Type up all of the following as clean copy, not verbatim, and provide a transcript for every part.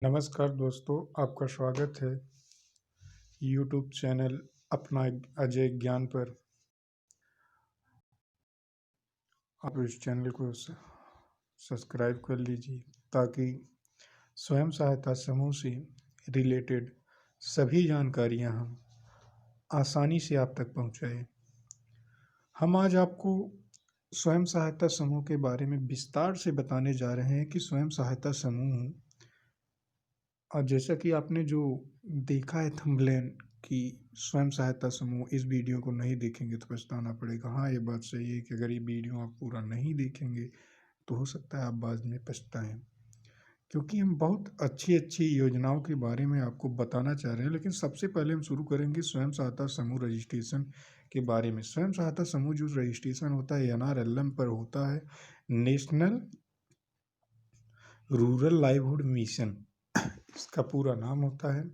नमस्कार दोस्तों, आपका स्वागत है यूट्यूब चैनल अपना अजय ज्ञान पर। आप इस चैनल को सब्सक्राइब कर लीजिए ताकि स्वयं सहायता समूह से रिलेटेड सभी जानकारियां हम आसानी से आप तक पहुंचाएं। हम आज आपको स्वयं सहायता समूह के बारे में विस्तार से बताने जा रहे हैं कि स्वयं सहायता समूह, और जैसा कि आपने जो देखा है थंबनेल कि स्वयं सहायता समूह, इस वीडियो को नहीं देखेंगे तो पछताना पड़ेगा। हाँ, ये बात सही है कि अगर ये वीडियो आप पूरा नहीं देखेंगे तो हो सकता है आप बाद में पछताएं, क्योंकि हम बहुत अच्छी अच्छी योजनाओं के बारे में आपको बताना चाह रहे हैं। लेकिन सबसे पहले हम शुरू करेंगे स्वयं सहायता समूह रजिस्ट्रेशन के बारे में। स्वयं सहायता समूह जो रजिस्ट्रेशन होता है NRLM पर होता है, नेशनल रूरल लाइवलीहुड मिशन इसका पूरा नाम होता है।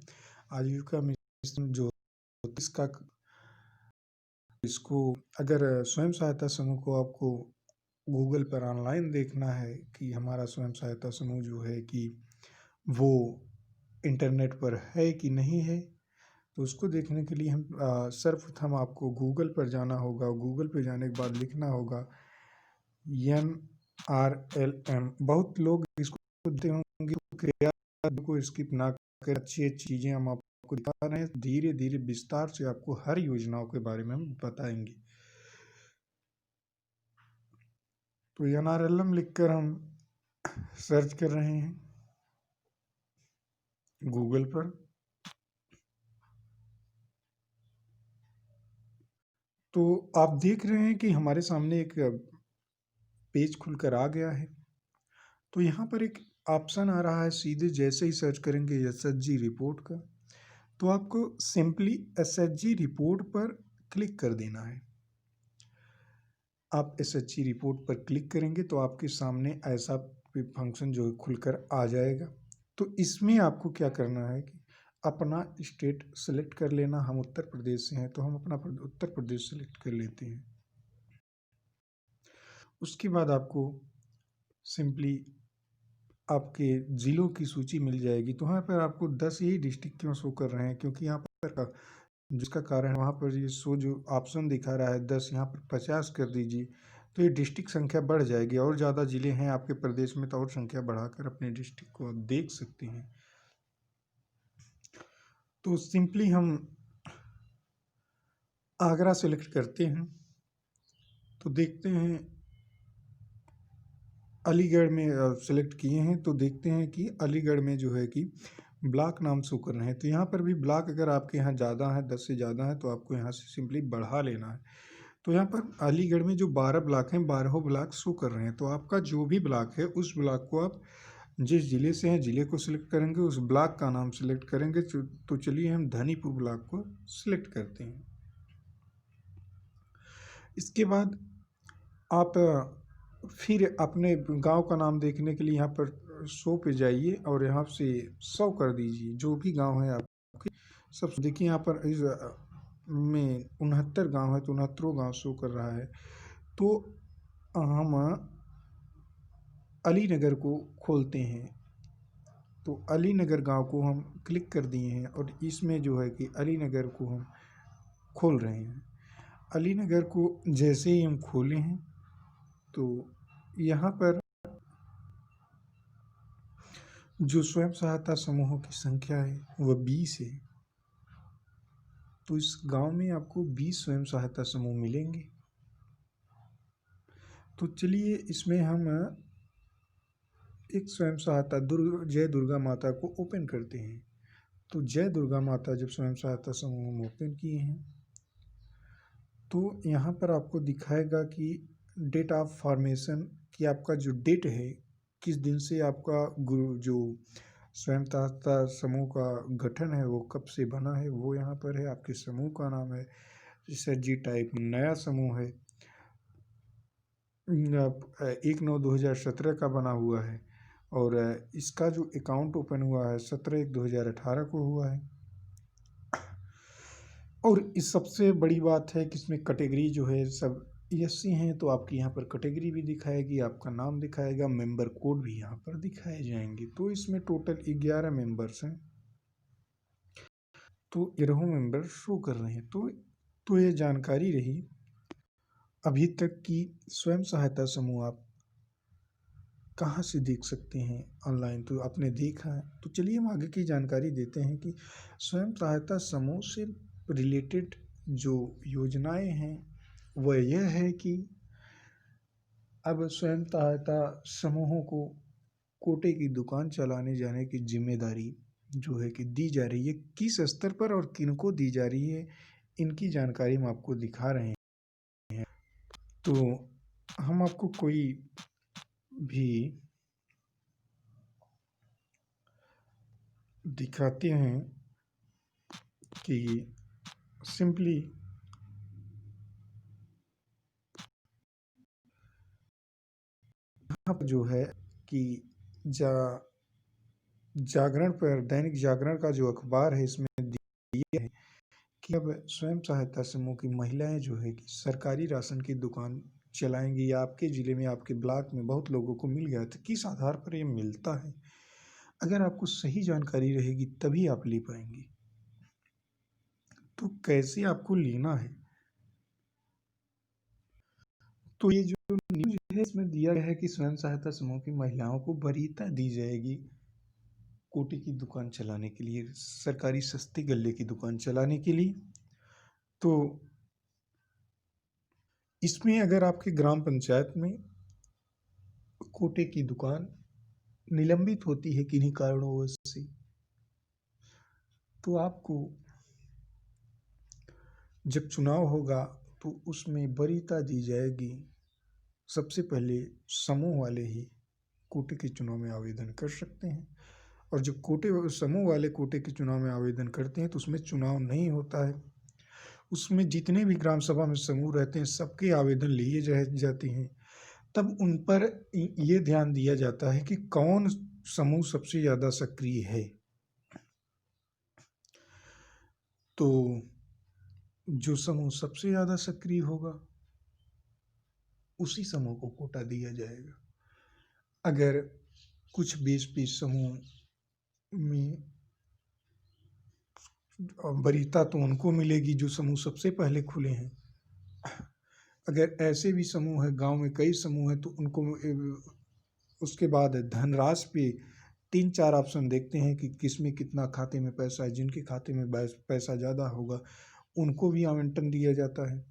आजीविका मिशन जो इसका इसको अगर स्वयं सहायता समूह को आपको गूगल पर ऑनलाइन देखना है कि हमारा स्वयं सहायता समूह जो है कि वो इंटरनेट पर है कि नहीं है, तो उसको देखने के लिए हम सर्वप्रथम आपको गूगल पर जाना होगा। गूगल पर जाने के बाद लिखना होगा NRLM। बहुत लोग इसको देखते होंगे, कृपया को स्किप ना कर अच्छी अच्छी चीज़ें हम आपको दिखा रहे हैं। धीरे धीरे विस्तार से आपको हर योजनाओं के बारे में हम बताएंगे। तो NRLM लिखकर हम सर्च कर रहे हैं गूगल पर। तो आप देख रहे हैं कि हमारे सामने एक पेज खुलकर आ गया है। तो यहाँ पर एक ऑप्शन आ रहा है, सीधे जैसे ही सर्च करेंगे SHG रिपोर्ट का, तो आपको सिंपली SHG रिपोर्ट पर क्लिक कर देना है। आप SHG रिपोर्ट पर क्लिक करेंगे तो आपके सामने ऐसा फंक्शन जो खुलकर आ जाएगा। तो इसमें आपको क्या करना है कि अपना स्टेट सेलेक्ट कर लेना। हम उत्तर प्रदेश से हैं तो हम अपना उत्तर प्रदेश सेलेक्ट कर लेते हैं। उसके बाद आपको सिंपली आपके ज़िलों की सूची मिल जाएगी। तो यहाँ पर आपको 10 ही डिस्ट्रिक्ट क्यों शो कर रहे हैं, क्योंकि यहाँ पर जिसका कारण वहाँ पर ये शो जो ऑप्शन दिखा रहा है 10, यहाँ पर 50 कर दीजिए तो ये डिस्ट्रिक्ट संख्या बढ़ जाएगी। और ज़्यादा ज़िले हैं आपके प्रदेश में तो और संख्या बढ़ाकर अपने डिस्ट्रिक्ट को आप देख सकते हैं। तो सिंपली हम आगरा सेलेक्ट करते हैं तो देखते हैं, अलीगढ़ में सेलेक्ट किए हैं तो देखते हैं कि अलीगढ़ में जो है कि ब्लॉक नाम शो कर रहे हैं। तो यहाँ पर भी ब्लॉक अगर आपके यहाँ ज़्यादा है, 10 से ज़्यादा है, तो आपको यहाँ से सिंपली बढ़ा लेना है। तो यहाँ पर अलीगढ़ में जो 12 ब्लॉक हैं, 12 ब्लॉक शो कर रहे हैं। तो आपका जो भी ब्लॉक है उस ब्लॉक को आप जिस ज़िले से हैं ज़िले को सिलेक्ट करेंगे, उस ब्लॉक का नाम सिलेक्ट करेंगे। तो चलिए हम धनीपुर ब्लॉक को सिलेक्ट करते हैं। इसके बाद आप फिर अपने गांव का नाम देखने के लिए यहाँ पर शो पे जाइए और यहाँ से 100 कर दीजिए। जो भी गांव है आपके सब देखिए, यहाँ पर इस में 69 गांव है तो 69 गांव शो कर रहा है। तो हम अलीनगर को खोलते हैं। तो अलीनगर गांव को हम क्लिक कर दिए हैं और इसमें जो है कि अलीनगर को हम खोल रहे हैं। अलीनगर को जैसे ही हम खोले हैं तो यहाँ पर जो स्वयं सहायता समूहों की संख्या है वह 20 है। तो इस गांव में आपको 20 स्वयं सहायता समूह मिलेंगे। तो चलिए इसमें हम एक स्वयं सहायता जय दुर्गा माता को ओपन करते हैं। तो जय दुर्गा माता जब स्वयं सहायता समूह हम ओपन किए हैं तो यहाँ पर आपको दिखाएगा कि डेट ऑफ फॉर्मेशन, कि आपका जो डेट है, किस दिन से आपका जो स्वयं सहायता समूह का गठन है वो कब से बना है, वो यहाँ पर है। आपके समूह का नाम है SHG टाइप नया समूह है, 1/9/2017 का बना हुआ है। और इसका जो अकाउंट ओपन हुआ है 17/1/2018 को हुआ है। और इस सबसे बड़ी बात है कि इसमें कैटेगरी जो है सब एससी हैं तो आपकी यहाँ पर कैटेगरी भी दिखाएगी, आपका नाम दिखाएगा, मेंबर कोड भी यहाँ पर दिखाए जाएंगे। तो इसमें टोटल 11 मेंबर्स हैं, तो 11 मेंबर शो कर रहे हैं। तो ये जानकारी रही अभी तक की स्वयं सहायता समूह आप कहाँ से देख सकते हैं ऑनलाइन, तो आपने देखा है। तो चलिए हम आगे की जानकारी देते हैं कि स्वयं सहायता समूह से रिलेटेड जो योजनाएं हैं वह यह है कि अब स्वयं सहायता समूहों को कोटे की दुकान चलाने जाने की जिम्मेदारी जो है कि दी जा रही है, किस स्तर पर और किनको दी जा रही है, इनकी जानकारी हम आपको दिखा रहे हैं। तो हम आपको कोई भी दिखाते हैं कि सिंपली यहाँ पर जो है कि जागरण पर, दैनिक जागरण का जो अखबार है, इसमें दिया है कि अब स्वयं सहायता समूह की महिलाएं जो है कि सरकारी राशन की दुकान चलाएंगी, या आपके ज़िले में, आपके ब्लॉक में बहुत लोगों को मिल गया, तो किस आधार पर ये मिलता है, अगर आपको सही जानकारी रहेगी तभी आप ले पाएंगे। तो कैसे आपको लेना है, तो ये जो न्यूज है इसमें दिया गया है कि स्वयं सहायता समूह की महिलाओं को वरीयता दी जाएगी कोटी की दुकान चलाने के लिए, सरकारी सस्ते गल्ले की दुकान चलाने के लिए। तो इसमें अगर आपके ग्राम पंचायत में कोटे की दुकान निलंबित होती है किन्हीं कारणों से, तो आपको जब चुनाव होगा तो उसमें वरीयता दी जाएगी। सबसे पहले समूह वाले ही कोटे के चुनाव में आवेदन कर सकते हैं, और जब समूह वाले कोटे के चुनाव में आवेदन करते हैं तो उसमें चुनाव नहीं होता है, उसमें जितने भी ग्राम सभा में समूह रहते हैं सबके आवेदन लिए जाते हैं। तब उन पर ये ध्यान दिया जाता है कि कौन समूह सबसे ज़्यादा सक्रिय है, तो जो समूह सबसे ज़्यादा सक्रिय होगा उसी समूह को कोटा दिया जाएगा। अगर कुछ 20-20 समूह में वरीयता तो उनको मिलेगी जो समूह सबसे पहले खुले हैं। अगर ऐसे भी समूह है, गांव में कई समूह हैं, तो उनको उसके बाद धनराशि पे 3-4 ऑप्शन देखते हैं कि किसमें कितना खाते में पैसा है, जिनके खाते में पैसा ज़्यादा होगा उनको भी आवंटन दिया जाता है।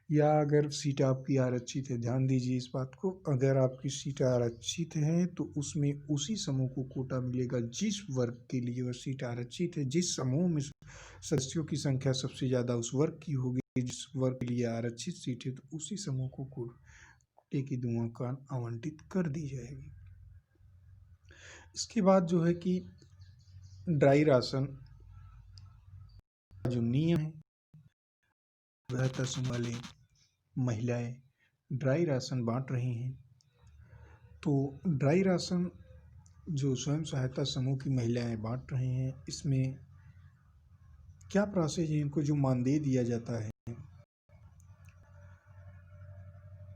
या अगर सीट आपकी आरक्षित है, ध्यान दीजिए इस बात को, अगर आपकी सीट आरक्षित है तो उसमें उसी समूह को कोटा मिलेगा जिस वर्ग के लिए वह सीट आरक्षित है। जिस समूह में सदस्यों की संख्या सबसे ज़्यादा उस वर्ग की होगी, जिस वर्ग के लिए आरक्षित सीट है, तो उसी समूह को कोटे की दुकान आवंटित कर दी जाएगी। इसके बाद जो है कि ड्राई राशन जो नियम है, सहायता समूह वाले महिलाएं ड्राई राशन बांट रही हैं। तो ड्राई राशन जो स्वयं सहायता समूह की महिलाएं बांट रही हैं, इसमें क्या प्रोसेस है, इनको जो मानदेय दिया जाता है,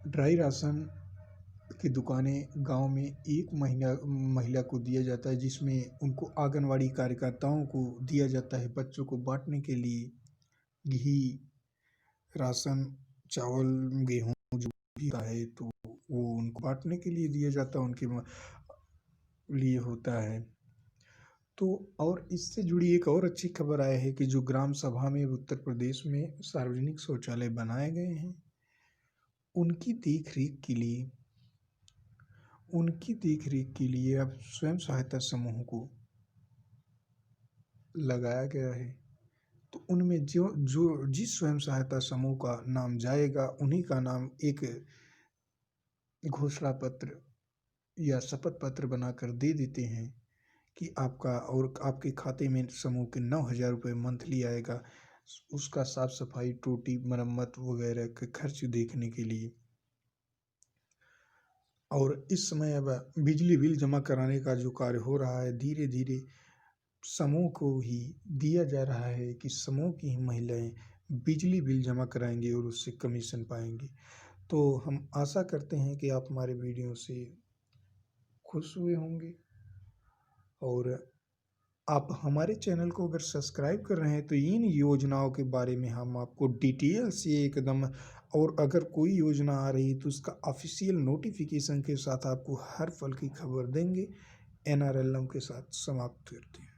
ड्राई राशन की दुकानें गांव में एक महिला को दिया जाता है, जिसमें उनको आंगनवाड़ी कार्यकर्ताओं को दिया जाता है बच्चों को बांटने के लिए। घी, राशन, चावल, गेहूँ जो भी है तो वो उनको बांटने के लिए दिया जाता है, उनके लिए होता है। तो और इससे जुड़ी एक और अच्छी खबर आई है कि जो ग्राम सभा में उत्तर प्रदेश में सार्वजनिक शौचालय बनाए गए हैं, उनकी देख रेख के लिए अब स्वयं सहायता समूह को लगाया गया है। तो उनमें जो जो जिस स्वयं सहायता समूह का नाम जाएगा उन्हीं का नाम एक घोषणा पत्र या शपथ पत्र बनाकर दे देते हैं कि आपका और आपके खाते में समूह के 9,000 रुपये मंथली आएगा, उसका साफ सफाई, टूटी मरम्मत वगैरह के खर्च देखने के लिए। और इस समय अब बिजली बिल जमा कराने का जो कार्य हो रहा है, धीरे धीरे समूह को ही दिया जा रहा है कि समूह की ही महिलाएं बिजली बिल जमा कराएंगी और उससे कमीशन पाएंगी। तो हम आशा करते हैं कि आप हमारे वीडियो से खुश हुए होंगे और आप हमारे चैनल को अगर सब्सक्राइब कर रहे हैं तो इन योजनाओं के बारे में हम आपको डिटेल से एकदम, और अगर कोई योजना आ रही तो उसका ऑफिशियल नोटिफिकेशन के साथ आपको हर पल की खबर देंगे। एनआरएलएम के साथ समाप्त करते हैं।